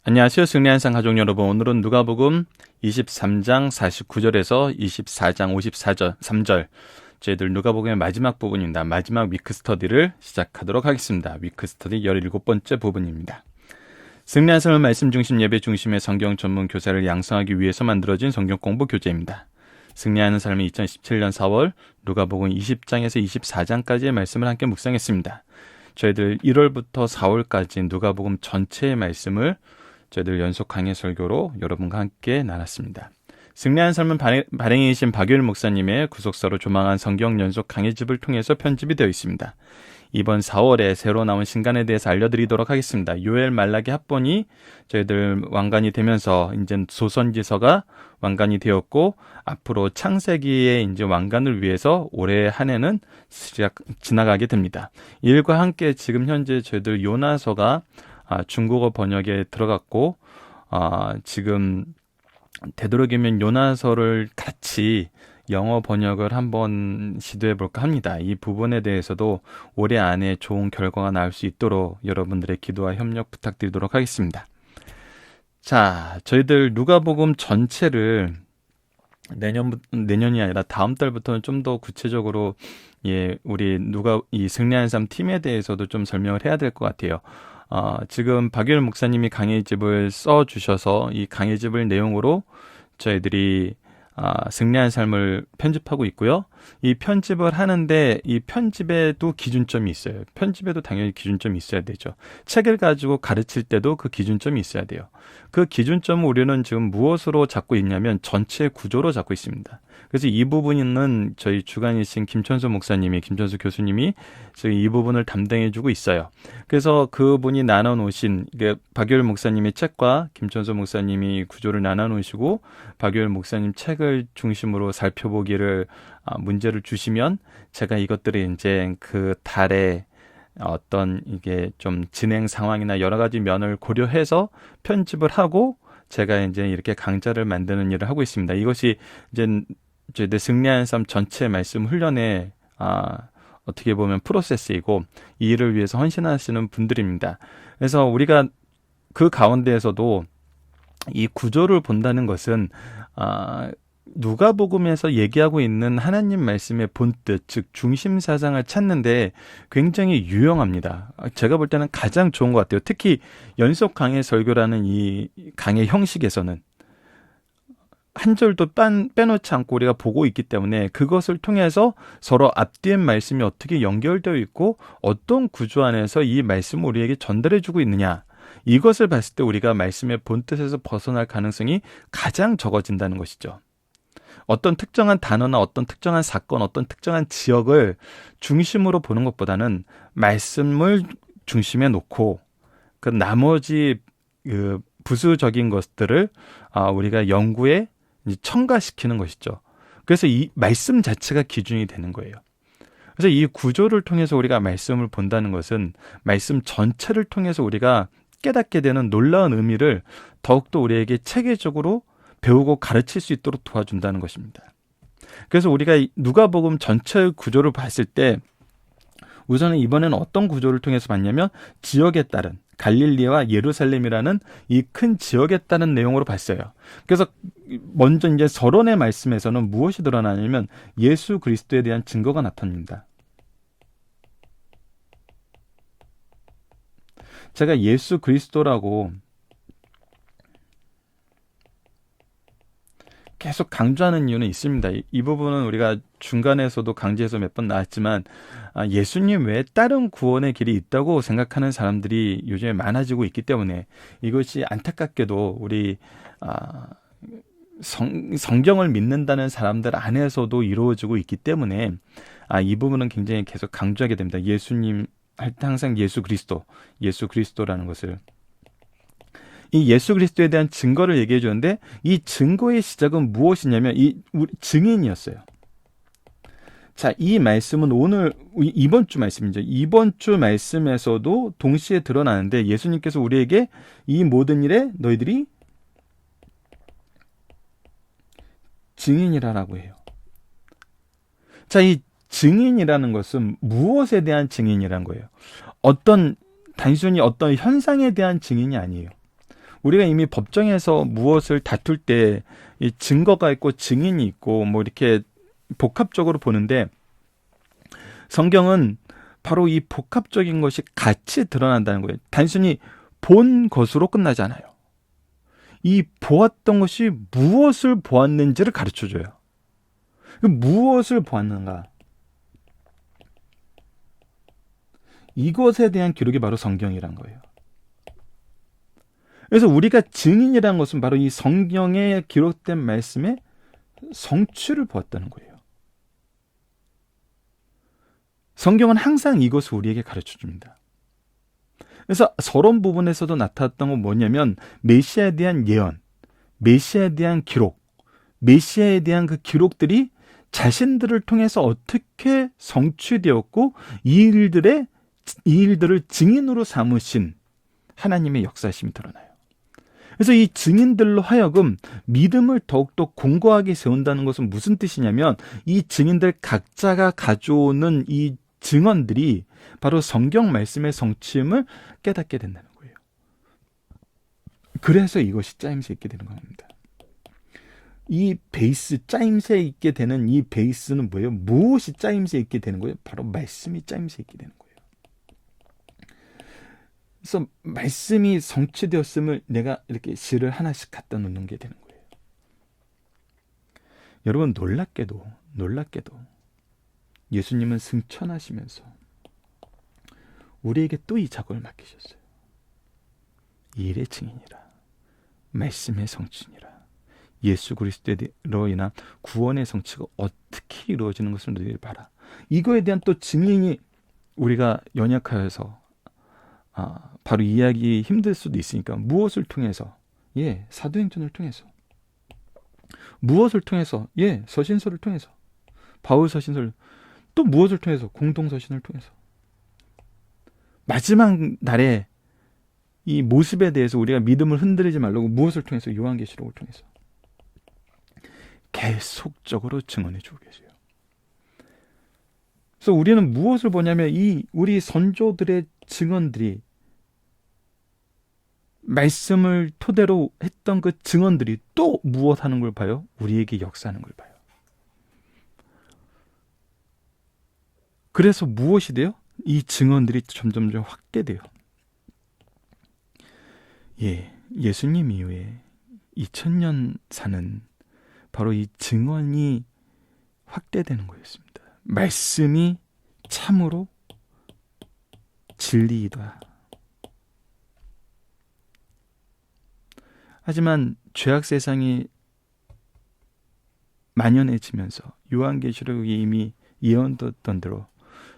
안녕하세요. 승리한상 가족 여러분. 오늘은 누가복음 23장 49절에서 24장 54절 3절 저희들 누가복음의 마지막 부분입니다. 마지막 위크 스터디를 시작하도록 하겠습니다. 위크 스터디 17번째 부분입니다. 승리한상을 말씀 중심 예배 중심의 성경 전문 교사를 양성하기 위해서 만들어진 성경 공부 교재입니다. 승리하는 삶이 2017년 4월 누가복음 20장에서 24장까지의 말씀을 함께 묵상했습니다. 저희들 1월부터 4월까지 누가복음 전체의 말씀을 저희들 연속 강해 설교로 여러분과 함께 나눴습니다. 승리한 삶은 발행이신 박유일 목사님의 구속사로 조망한 성경 연속 강해집을 통해서 편집이 되어 있습니다. 이번 4월에 새로 나온 신간에 대해서 알려드리도록 하겠습니다. 요엘 말라기 합본이 저희들 완간이 되면서 이제 조선지서가 완간이 되었고 앞으로 창세기의 이제 완간을 위해서 올해 한 해는 지나가게 됩니다. 이 일과 함께 지금 현재 저희들 요나서가 중국어 번역에 들어갔고 지금 되도록이면 요나서를 같이 영어 번역을 한번 시도해 볼까 합니다. 이 부분에 대해서도 올해 안에 좋은 결과가 나올 수 있도록 여러분들의 기도와 협력 부탁드리도록 하겠습니다. 자, 저희들 누가복음 전체를 내년이 아니라 다음 달부터는 좀 더 구체적으로 우리 이 승리하는 삶 팀에 대해서도 좀 설명을 해야 될 것 같아요. 지금 박유일 목사님이 강해집을 써주셔서 이 강해집을 내용으로 저희들이 승리한 삶을 편집하고 있고요. 이 편집을 하는데 이 편집에도 기준점이 있어요. 편집에도 당연히 기준점이 있어야 되죠. 책을 가지고 가르칠 때도 그 기준점이 있어야 돼요. 그 기준점을 우리는 지금 무엇으로 잡고 있냐면 전체 구조로 잡고 있습니다. 그래서 이 부분은 저희 주관이신 김천수 교수님이 지금 이 부분을 담당해주고 있어요. 그래서 그분이 나눠놓으신 박유일 목사님의 책과 김천수 목사님이 구조를 나눠놓으시고 박유일 목사님 책을 중심으로 살펴보기를 문제를 주시면 제가 이것들을 이제 그 달에 어떤 이게 좀 진행 상황이나 여러 가지 면을 고려해서 편집을 하고 제가 이제 이렇게 강좌를 만드는 일을 하고 있습니다. 이것이 이제 승리하는 삶 전체 말씀 훈련의 어떻게 보면 프로세스이고 이 일을 위해서 헌신하시는 분들입니다. 그래서 우리가 그 가운데에서도 이 구조를 본다는 것은 누가복음에서 얘기하고 있는 하나님 말씀의 본뜻, 즉 중심 사상을 찾는데 굉장히 유용합니다. 제가 볼 때는 가장 좋은 것 같아요. 특히 연속 강해 설교라는 이 강해 형식에서는 한 절도 빼놓지 않고 우리가 보고 있기 때문에 그것을 통해서 서로 앞뒤의 말씀이 어떻게 연결되어 있고 어떤 구조 안에서 이 말씀을 우리에게 전달해주고 있느냐, 이것을 봤을 때 우리가 말씀의 본뜻에서 벗어날 가능성이 가장 적어진다는 것이죠. 어떤 특정한 단어나 어떤 특정한 사건, 어떤 특정한 지역을 중심으로 보는 것보다는 말씀을 중심에 놓고 그 나머지 그 부수적인 것들을 우리가 연구에 첨가시키는 것이죠. 그래서 이 말씀 자체가 기준이 되는 거예요. 그래서 이 구조를 통해서 우리가 말씀을 본다는 것은 말씀 전체를 통해서 우리가 깨닫게 되는 놀라운 의미를 더욱더 우리에게 체계적으로 배우고 가르칠 수 있도록 도와준다는 것입니다. 그래서 우리가 누가복음 전체 구조를 봤을 때 우선은 이번에는 어떤 구조를 통해서 봤냐면 지역에 따른 갈릴리와 예루살렘이라는 이 큰 지역에 따른 내용으로 봤어요. 그래서 먼저 이제 서론의 말씀에서는 무엇이 드러나냐면 예수 그리스도에 대한 증거가 나타납니다. 제가 예수 그리스도라고 계속 강조하는 이유는 있습니다. 이 부분은 우리가 중간에서도 강조해서 몇 번 나왔지만 예수님 외에 다른 구원의 길이 있다고 생각하는 사람들이 요즘에 많아지고 있기 때문에 이것이 안타깝게도 우리 성경을 믿는다는 사람들 안에서도 이루어지고 있기 때문에 이 부분은 굉장히 계속 강조하게 됩니다. 예수님 할 때 항상 예수 그리스도라는 것을, 이 예수 그리스도에 대한 증거를 얘기해 주는데 이 증거의 시작은 무엇이냐면 우리 증인이었어요. 자, 이 말씀은 이번 주 말씀이죠. 이번 주 말씀에서도 동시에 드러나는데 예수님께서 우리에게 이 모든 일에 너희들이 증인이라고 해요. 자, 이 증인이라는 것은 무엇에 대한 증인이란 거예요? 단순히 어떤 현상에 대한 증인이 아니에요. 우리가 이미 법정에서 무엇을 다툴 때 이 증거가 있고 증인이 있고 뭐 이렇게 복합적으로 보는데, 성경은 바로 이 복합적인 것이 같이 드러난다는 거예요. 단순히 본 것으로 끝나지 않아요. 이 보았던 것이 무엇을 보았는지를 가르쳐줘요. 무엇을 보았는가? 이것에 대한 기록이 바로 성경이란 거예요. 그래서 우리가 증인이라는 것은 바로 이 성경에 기록된 말씀의 성취를 보았다는 거예요. 성경은 항상 이것을 우리에게 가르쳐줍니다. 그래서 서론 부분에서도 나타났던 건 뭐냐면, 메시아에 대한 예언, 메시아에 대한 기록, 메시아에 대한 그 기록들이 자신들을 통해서 어떻게 성취되었고 이 일들을 증인으로 삼으신 하나님의 역사심이 드러나요. 그래서 이 증인들로 하여금 믿음을 더욱더 공고하게 세운다는 것은 무슨 뜻이냐면, 이 증인들 각자가 가져오는 이 증언들이 바로 성경 말씀의 성취임을 깨닫게 된다는 거예요. 그래서 이것이 짜임새 있게 되는 겁니다. 이 베이스, 짜임새 있게 되는 이 베이스는 뭐예요? 무엇이 짜임새 있게 되는 거예요? 바로 말씀이 짜임새 있게 되는 거예요. 그래서 말씀이 성취되었음을 내가 이렇게 실을 하나씩 갖다 놓는 게 되는 거예요. 여러분, 놀랍게도 예수님은 승천하시면서 우리에게 또 이 작업을 맡기셨어요. 이 일의 증인이라, 말씀의 성취니라. 예수 그리스도로 인한 구원의 성취가 어떻게 이루어지는 것을 너희들이 봐라. 이거에 대한 또 증인이 우리가 연약하여서 바로 이해하기 힘들 수도 있으니까, 무엇을 통해서? 사도행전을 통해서. 무엇을 통해서? 서신서를 통해서. 바울 서신서를. 또 무엇을 통해서? 공동서신을 통해서. 마지막 날에 이 모습에 대해서 우리가 믿음을 흔들리지 말라고 무엇을 통해서? 요한계시록을 통해서. 계속적으로 증언해 주고 계세요. 그래서 우리는 무엇을 보냐면, 우리 선조들의 증언들이, 말씀을 토대로 했던 그 증언들이 또 무엇 하는 걸 봐요? 우리에게 역사하는 걸 봐요. 그래서 무엇이 돼요? 이 증언들이 점점 확대돼요. 예수님 이후에 2000년 사는 바로 이 증언이 확대되는 거였습니다. 말씀이 참으로 진리이다. 하지만 죄악 세상이 만연해지면서 요한계시록이 이미 예언했던 대로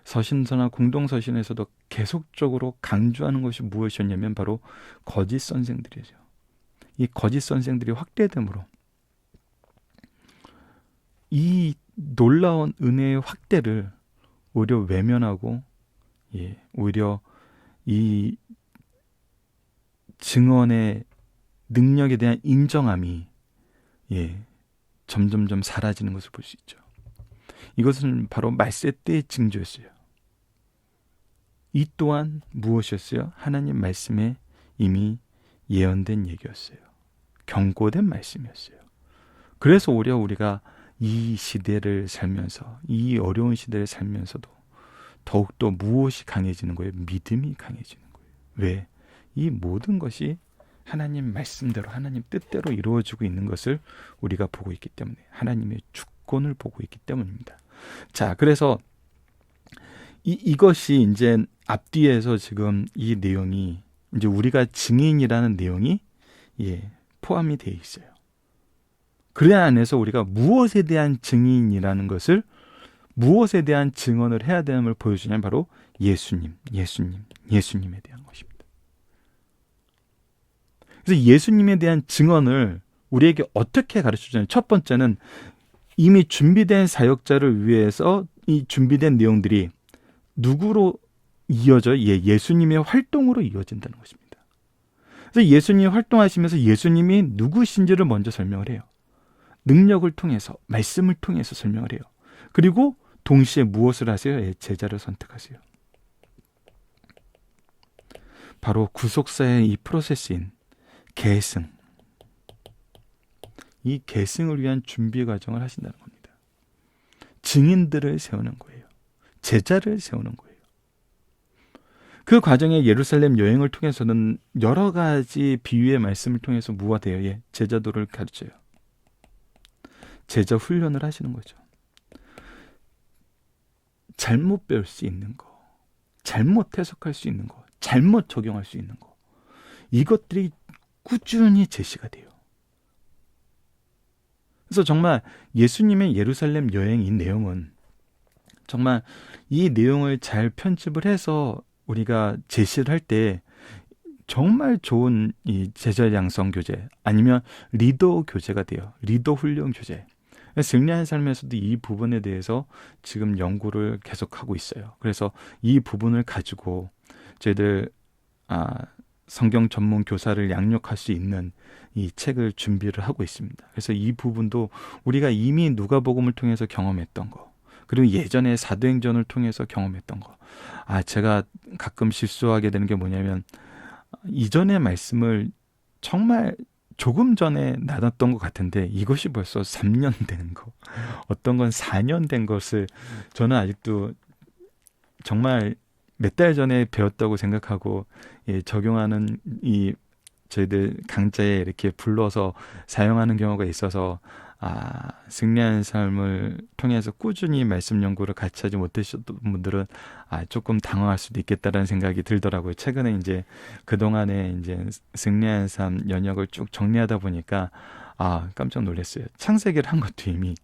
서신서나 공동서신에서도 계속적으로 강조하는 것이 무엇이었냐면 바로 거짓 선생들이죠. 이 거짓 선생들이 확대됨으로 이 놀라운 은혜의 확대를 오히려 외면하고, 오히려 이 증언의 능력에 대한 인정함이 점점점 사라지는 것을 볼 수 있죠. 이것은 바로 말세 때의 징조였어요. 이 또한 무엇이었어요? 하나님 말씀에 이미 예언된 얘기였어요. 경고된 말씀이었어요. 그래서 오히려 우리가 이 시대를 살면서, 이 어려운 시대를 살면서도 더욱더 무엇이 강해지는 거예요? 믿음이 강해지는 거예요. 왜? 이 모든 것이 하나님 말씀대로, 하나님 뜻대로 이루어지고 있는 것을 우리가 보고 있기 때문에, 하나님의 주권을 보고 있기 때문입니다. 자, 그래서 이것이 이제 앞뒤에서 지금 이 내용이, 이제 우리가 증인이라는 내용이 포함이 되어 있어요. 그 안에서 우리가 무엇에 대한 증인이라는 것을, 무엇에 대한 증언을 해야 되는걸 보여주냐면 바로 예수님에 대한 것입니다. 그래서 예수님에 대한 증언을 우리에게 어떻게 가르쳐주냐면, 첫 번째는 이미 준비된 사역자를 위해서 이 준비된 내용들이 누구로 이어져? 예수님의 활동으로 이어진다는 것입니다. 그래서 예수님이 활동하시면서 예수님이 누구신지를 먼저 설명을 해요. 능력을 통해서, 말씀을 통해서 설명을 해요. 그리고 동시에 무엇을 하세요? 제자를 선택하세요. 바로 구속사의 이 프로세스인 계승, 이 계승을 위한 준비 과정을 하신다는 겁니다. 증인들을 세우는 거예요. 제자를 세우는 거예요. 그 과정에 예루살렘 여행을 통해서는 여러 가지 비유의 말씀을 통해서 무화되어 제자도를 가르쳐요. 제자 훈련을 하시는 거죠. 잘못 배울 수 있는 거, 잘못 해석할 수 있는 거, 잘못 적용할 수 있는 거, 이것들이 꾸준히 제시가 돼요. 그래서 정말 예수님의 예루살렘 여행 이 내용은 정말 이 내용을 잘 편집을 해서 우리가 제시를 할 때 정말 좋은 이 제자 양성 교재, 아니면 리더 교재가 돼요. 리더 훈련 교재. 승리하는 삶에서도 이 부분에 대해서 지금 연구를 계속하고 있어요. 그래서 이 부분을 가지고 저희들 성경 전문 교사를 양육할 수 있는 이 책을 준비를 하고 있습니다. 그래서 이 부분도 우리가 이미 누가복음을 통해서 경험했던 거, 그리고 예전에 사도행전을 통해서 경험했던 거. 제가 가끔 실수하게 되는 게 뭐냐면, 이전의 말씀을 정말 조금 전에 나눴던 것 같은데 이것이 벌써 3년 된 거, 어떤 건 4년 된 것을 저는 아직도 정말 몇 달 전에 배웠다고 생각하고 적용하는 이 저희들 강좌에 이렇게 불러서 사용하는 경우가 있어서 승리하는 삶을 통해서 꾸준히 말씀 연구를 같이 하지 못하셨던 분들은 조금 당황할 수도 있겠다라는 생각이 들더라고요. 최근에 이제 그동안에 이제 승리하는 삶 연역을 쭉 정리하다 보니까 깜짝 놀랐어요. 창세기를 한 것도 이미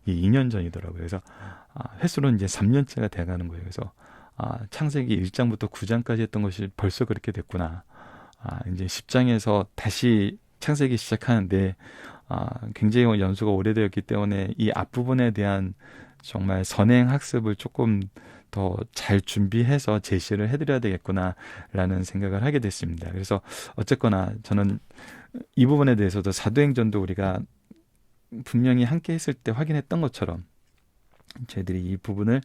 2년 전이더라고요. 그래서 횟수로는 이제 3년째가 돼가는 거예요. 그래서 창세기 1장부터 9장까지 했던 것이 벌써 그렇게 됐구나. 이제 10장에서 다시 창세기 시작하는데 굉장히 연수가 오래되었기 때문에 이 앞부분에 대한 정말 선행 학습을 조금 더 잘 준비해서 제시를 해드려야 되겠구나라는 생각을 하게 됐습니다. 그래서 어쨌거나 저는 이 부분에 대해서도 사도행전도 우리가 분명히 함께 했을 때 확인했던 것처럼 저희들이 이 부분을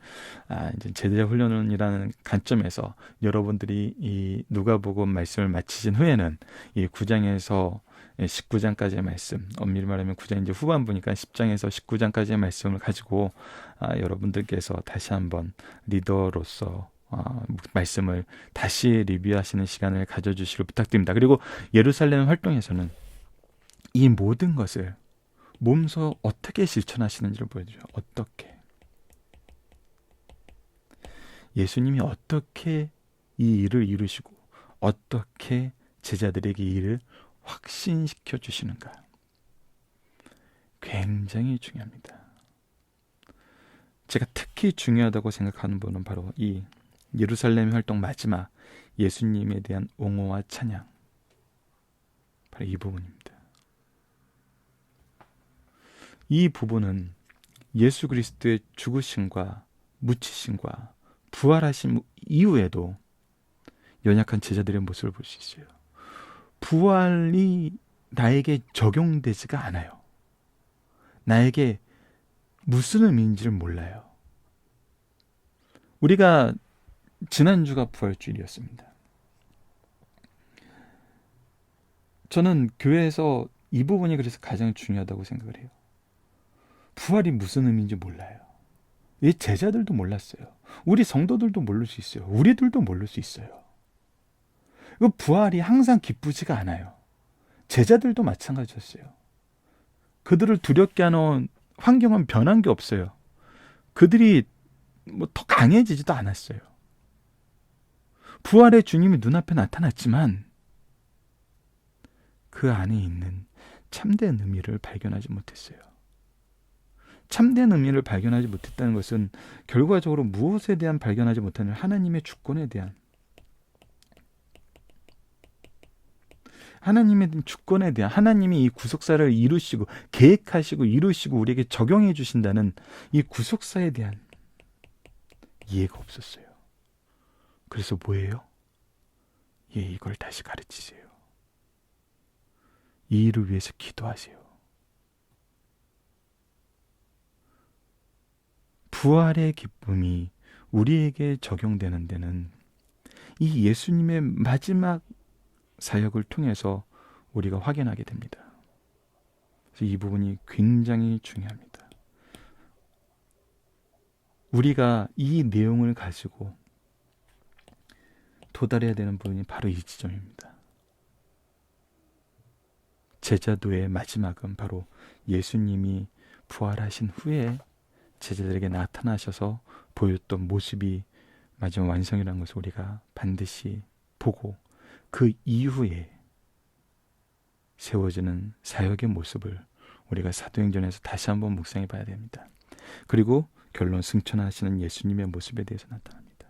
이제 제자 훈련이라는 관점에서 여러분들이 이 누가복음 말씀을 마치신 후에는 이 9장에서 19장까지의 말씀, 엄밀히 말하면 9장 이제 후반부니까 10장에서 19장까지의 말씀을 가지고 여러분들께서 다시 한번 리더로서 말씀을 다시 리뷰하시는 시간을 가져주시길 부탁드립니다. 그리고 예루살렘 활동에서는 이 모든 것을 몸소 어떻게 실천하시는지를 보여줘요. 어떻게 예수님이 어떻게 이 일을 이루시고 어떻게 제자들에게 이 일을 확신시켜 주시는가, 굉장히 중요합니다. 제가 특히 중요하다고 생각하는 부분은 바로 이 예루살렘 활동 마지막 예수님에 대한 옹호와 찬양, 바로 이 부분입니다. 이 부분은 예수 그리스도의 죽으심과 묻히심과 부활하심 이후에도 연약한 제자들의 모습을 볼 수 있어요. 부활이 나에게 적용되지가 않아요. 나에게 무슨 의미인지를 몰라요. 우리가 지난주가 부활주일이었습니다. 저는 교회에서 이 부분이 그래서 가장 중요하다고 생각을 해요. 부활이 무슨 의미인지 몰라요. 이 제자들도 몰랐어요. 우리 성도들도 모를 수 있어요. 우리들도 모를 수 있어요. 부활이 항상 기쁘지가 않아요. 제자들도 마찬가지였어요. 그들을 두렵게 하는 환경은 변한 게 없어요. 그들이 더 강해지지도 않았어요. 부활의 주님이 눈앞에 나타났지만 그 안에 있는 참된 의미를 발견하지 못했어요. 참된 의미를 발견하지 못했다는 것은 결과적으로 무엇에 대한 발견하지 못하는 하나님의 주권에 대한, 하나님의 주권에 대한, 하나님이 이 구속사를 이루시고 계획하시고 이루시고 우리에게 적용해 주신다는 이 구속사에 대한 이해가 없었어요. 그래서 뭐예요? 이걸 다시 가르치세요. 이 일을 위해서 기도하세요. 부활의 기쁨이 우리에게 적용되는 데는 이 예수님의 마지막 사역을 통해서 우리가 확인하게 됩니다. 그래서 이 부분이 굉장히 중요합니다. 우리가 이 내용을 가지고 도달해야 되는 부분이 바로 이 지점입니다. 제자도의 마지막은 바로 예수님이 부활하신 후에 제자들에게 나타나셔서 보였던 모습이 마지막 완성이라는 것을 우리가 반드시 보고 그 이후에 세워지는 사역의 모습을 우리가 사도행전에서 다시 한번 묵상해 봐야 됩니다. 그리고 결론 승천하시는 예수님의 모습에 대해서 나타납니다.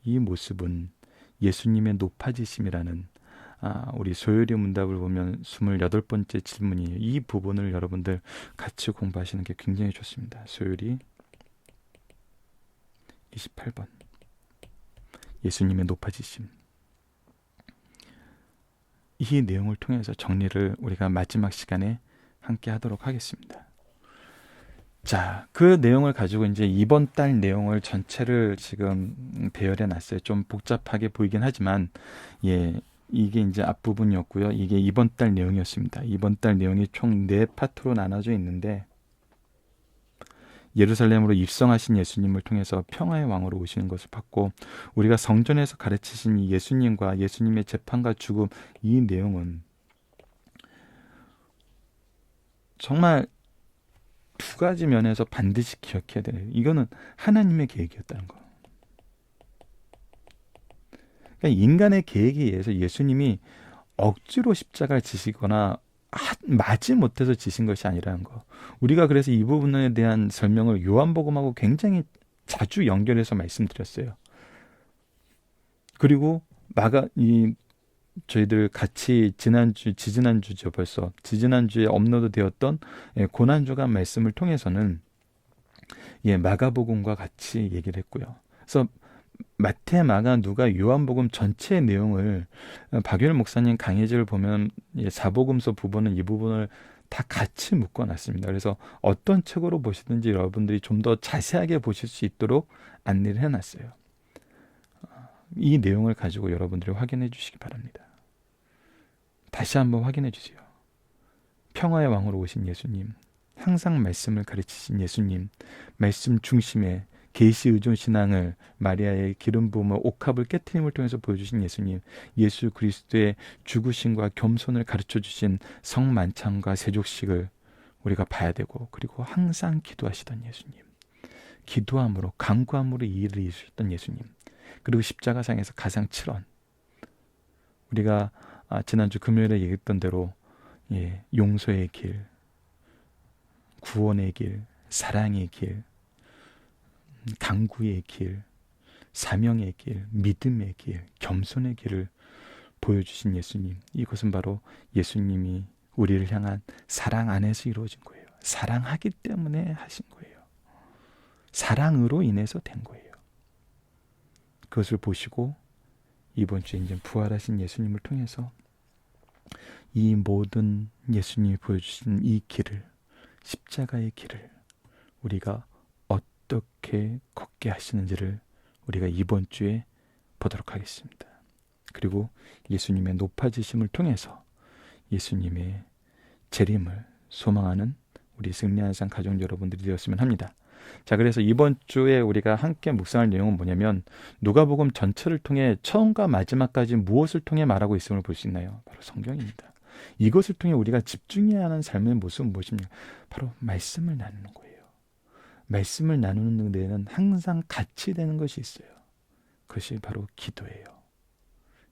이 모습은 예수님의 높아지심이라는 우리 소요리 문답을 보면 28번째 질문이에요. 이 부분을 여러분들 같이 공부하시는 게 굉장히 좋습니다. 소요리 28번 예수님의 높아지심. 이 내용을 통해서 정리를 우리가 마지막 시간에 함께 하도록 하겠습니다. 자, 그 내용을 가지고 이제 이번 달 내용을 전체를 지금 배열해 놨어요. 좀 복잡하게 보이긴 하지만 이게 이제 앞부분이었고요. 이게 이번 달 내용이었습니다. 이번 달 내용이 총 4파트로 나눠져 있는데 예루살렘으로 입성하신 예수님을 통해서 평화의 왕으로 오시는 것을 봤고 우리가 성전에서 가르치신 이 예수님과 예수님의 재판과 죽음 이 내용은 정말 두 가지 면에서 반드시 기억해야 돼요. 이거는 하나님의 계획이었다는 거. 그러니까 인간의 계획에 의해서 예수님이 억지로 십자가를 지시거나 마지 못해서 지신 것이 아니라는 거. 우리가 그래서 이 부분에 대한 설명을 요한복음하고 굉장히 자주 연결해서 말씀드렸어요. 그리고 저희들 같이 지지난주에 업로드 되었던 고난주간 말씀을 통해서는 마가복음과 같이 얘기를 했고요. 그래서 마태, 마가, 누가, 요한복음 전체의 내용을 박유일 목사님 강해지를 보면 사복음서 부분은 이 부분을 다 같이 묶어놨습니다. 그래서 어떤 책으로 보시든지 여러분들이 좀 더 자세하게 보실 수 있도록 안내를 해놨어요. 이 내용을 가지고 여러분들이 확인해 주시기 바랍니다. 다시 한번 확인해 주세요. 평화의 왕으로 오신 예수님, 항상 말씀을 가르치신 예수님, 말씀 중심의 계시 의존 신앙을 마리아의 기름 부음을 옥합을 깨트림을 통해서 보여주신 예수님, 예수 그리스도의 죽으심과 겸손을 가르쳐 주신 성만찬과 세족식을 우리가 봐야 되고, 그리고 항상 기도하시던 예수님, 기도함으로 간구함으로 이 일을 이루셨던 예수님, 그리고 십자가상에서 가장 7원 우리가 지난주 금요일에 얘기했던 대로 용서의 길, 구원의 길, 사랑의 길, 강구의 길, 사명의 길, 믿음의 길, 겸손의 길을 보여주신 예수님. 이것은 바로 예수님이 우리를 향한 사랑 안에서 이루어진 거예요. 사랑하기 때문에 하신 거예요. 사랑으로 인해서 된 거예요. 그것을 보시고 이번 주에 이제 부활하신 예수님을 통해서 이 모든 예수님이 보여주신 이 길을, 십자가의 길을 우리가 어떻게 걷게 하시는지를 우리가 이번 주에 보도록 하겠습니다. 그리고 예수님의 높아지심을 통해서 예수님의 재림을 소망하는 우리 승리한산 가족 여러분들이 되었으면 합니다. 자, 그래서 이번 주에 우리가 함께 묵상할 내용은 뭐냐면 누가복음 전체를 통해 처음과 마지막까지 무엇을 통해 말하고 있음을 볼 수 있나요? 바로 성경입니다. 이것을 통해 우리가 집중해야 하는 삶의 모습은 무엇입니까? 바로 말씀을 나누는 거예요. 말씀을 나누는 데에는 항상 같이 되는 것이 있어요. 그것이 바로 기도예요.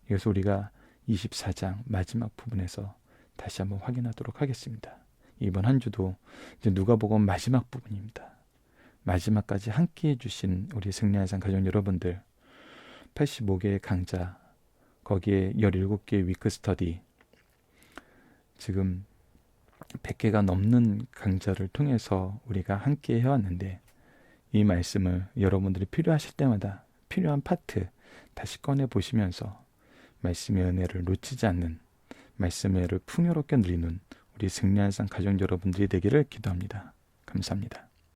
이것을 우리가 24장 마지막 부분에서 다시 한번 확인하도록 하겠습니다. 이번 한 주도 이제 누가복음 마지막 부분입니다. 마지막까지 함께해 주신 우리 승리한산 가족 여러분들, 85개의 강좌, 거기에 17개의 위크스터디, 지금 100개가 넘는 강좌를 통해서 우리가 함께 해왔는데 이 말씀을 여러분들이 필요하실 때마다 필요한 파트 다시 꺼내보시면서 말씀의 은혜를 놓치지 않는, 말씀의 은혜를 풍요롭게 누리는 우리 승리한산 가족 여러분들이 되기를 기도합니다. 감사합니다.